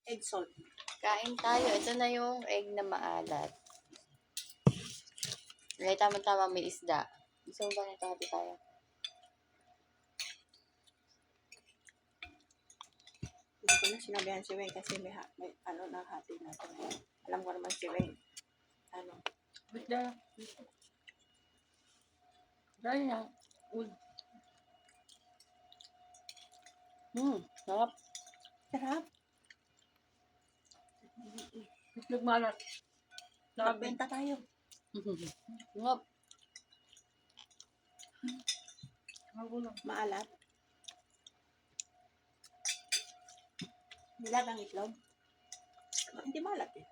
egg salt. Kain tayo. Ito na yung egg na maalat. Right, tama-tama may isda. Gusto mo ba nito? Hati tayo. Hindi ko na sinabihan si Weng kasi may ano na hati natin. Alam ko naman si Weng. Ano? Bigla. Dahil na. Uy. Sarap. Sarap. Itlog malat. Magbenta tayo. Sarap. Magulang. Maalat. Nilagang itlog. Hindi maalat eh.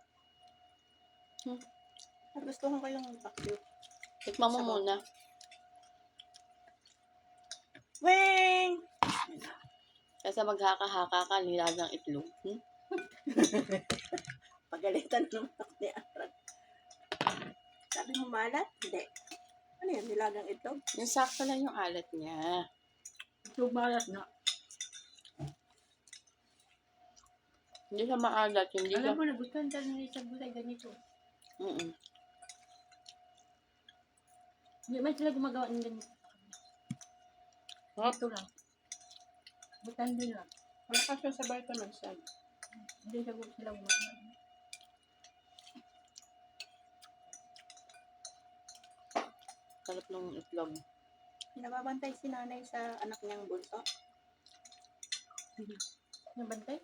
Gustuhan ko yung paksiw. Tikman mo muna. Weng! Kasi maghaka-haka ka, nilagang itlog. Pagalitan ng ni Arat. Sabi mo maalat? Hindi. Ano yun? Nilagang itlog? Yung sakto lang yung alat niya. Itlog malat na. Hindi siya maalat. Hindi siya... Alam mo, nagustuhan tayo ng isang gulay ganito. Hindi man sila gumagawa ng ganito. Ito lang. Butan din lang. Malakas yun sa vitamins yan. Hindi sila gumagawa. Sarap ng itlog. Nababantay si nanay sa anak niyang bunso. Nabantay?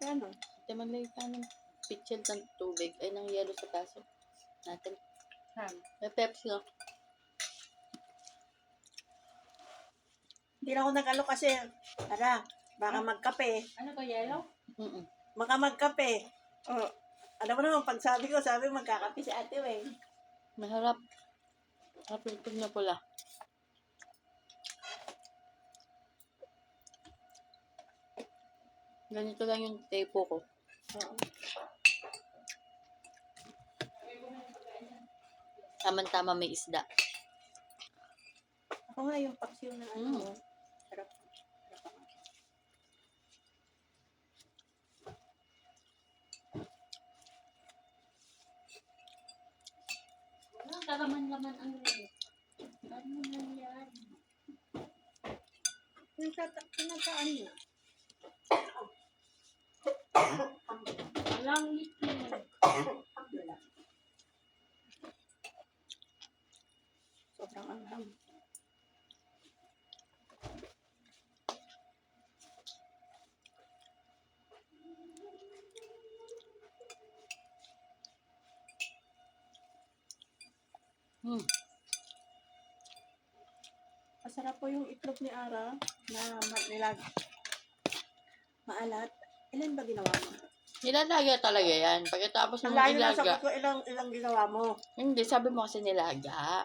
Kaya ano? Ate, maglagay ka ng pitchel ng tubig. Ay, ng yelo sa taso. Natin. May Pepsi, no? Hindi na ako nag-alok kasi, baka magkape. Ano ko, yellow? Baka magkape. Oh, alam mo naman, pag sabi magkakape si Ate Weng. Masarap. Sarap yung itlog na pula. Ganito lang yung tepo ko. Oo. Tama-tama may isda. Ako nga yung paksiw na ano. Sarap. Karaman-laman ang rin. Ano na yan? Pinataan na. Walang itlog. Sobrang anghang. Masarap po yung itlog ni Ara na maalat. Ilan ba ginawa mo? Nilalaga talaga yan. Pagkatapos Ang mo layo na ilaga. sagot ko, ilang ginawa mo. Hindi, sabi mo kasi nilaga.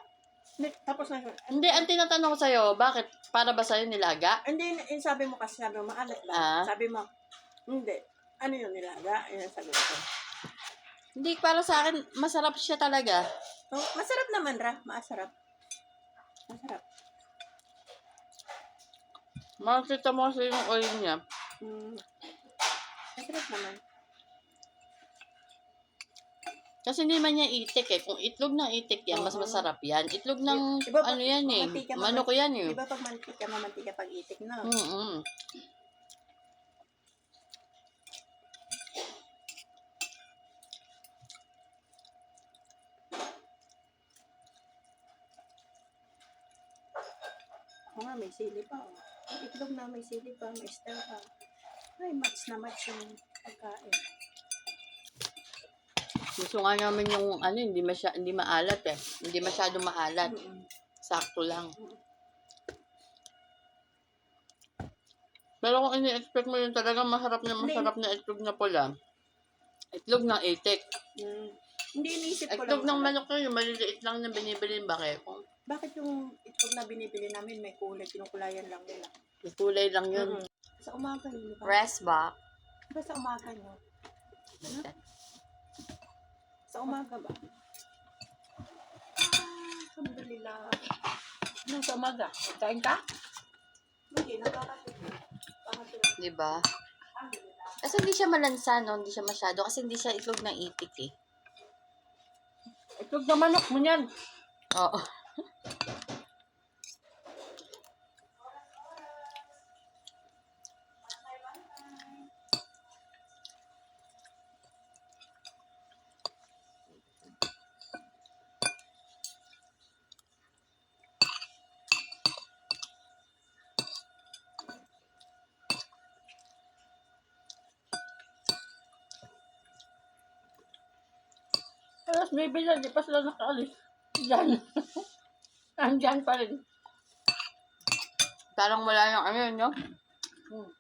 Tapos na, Hindi, ang tinatanong ko sa'yo, bakit? Para ba sa'yo nilaga? hindi, sabi mo kasi, sabi mo, maalat ba? Sabi mo, hindi. Ano yung nilaga? Yan ang sagot ko. Hindi, para sa akin, masarap siya talaga. Oh, masarap naman, Ra. Masarap. Makikita mo kasi yung oil niya. Masarap naman. Kasi hindi man niya itik eh. Kung itlog ng itik yan, mas masarap yan. Itlog ng, Iba, ano yan eh. Manok yan eh. Diba pag mamantika pag itik, no? Ako nga, may sili pa. Oh. Itlog na may sili pa, may star pa. Ay, match na match yung pagkain. Gusto nga namin yung, ano, hindi maalat eh. Hindi masyadong maalat. Sakto lang. Pero kung ini-expect mo yun talaga masarap na itlog na pula. Itlog ng itik. Hindi, iniisip ko Itlog ng lang. manok na yung maliliit lang na binibili yung bakekong. Bakit yung itlog na binibili namin may kulay, kinukulayan lang nila? Yung kulay lang yun. Sa umaga yun, di ba? Rest back. Diba sa umaga nyo? Sa umaga ba? Alhamdulillah. Anong sa umaga? Kain ka? Hindi, nakakasip. Diba? Kasi hindi siya malansa, no? Hindi siya masyado. Kasi hindi siya itlog ng itik eh. Itlog na manok mo yan. Oo. Tapos bibilan, di pa sila nakaalis. Diyan. Andyan pa rin. Parang wala yung ano yun, no? Hmm.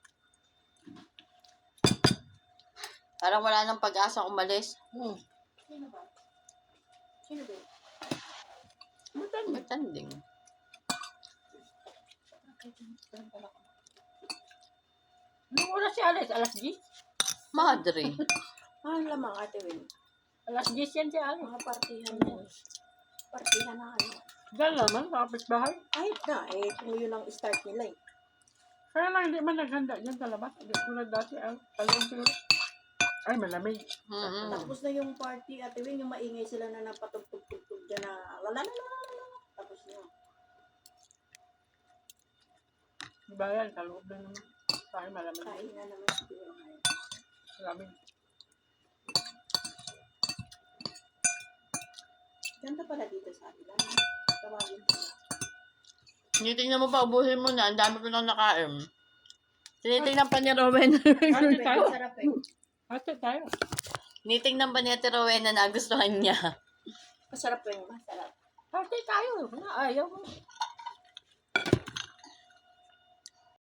Parang wala nang pag-asa umalis. Hmm. Sino ba? Sino ba? Matanding. Anong oras si Alex? Alas 10? Madre. Ah, lamang ate Win. Alas 10 yan si Alex. Mga partihan na. Partihan na ano. Diyan naman, sa kapitbahay. Kahit na, eh, kung yun ang start nila eh. Kaya lang hindi man naghanda dyan sa labas. Hindi tulad dati. Talong siguro. Ay, malamig. Mm-mm. Tapos na yung party, ate Win, yung maingay sila na napatugtog-tugtog dyan na wala na. Tapos na. Diba yan? Sa loob na naman. Tayo malamig. Kain nga naman siguro ngayon. Malamig. Ganda pala dito sa atin. Tawagin sila. Tinitingnan mo pa, ubuhin mo na. Ang dami ko nang nakain. Tinitingnan pa ni Rowena. Ate tayo. Sarap eh. Ate tayo. Tinitingnan pa ni Ate Rowena na nagustuhan niya. Masarap po yung masarap. Ate tayo. Na, ayaw mo.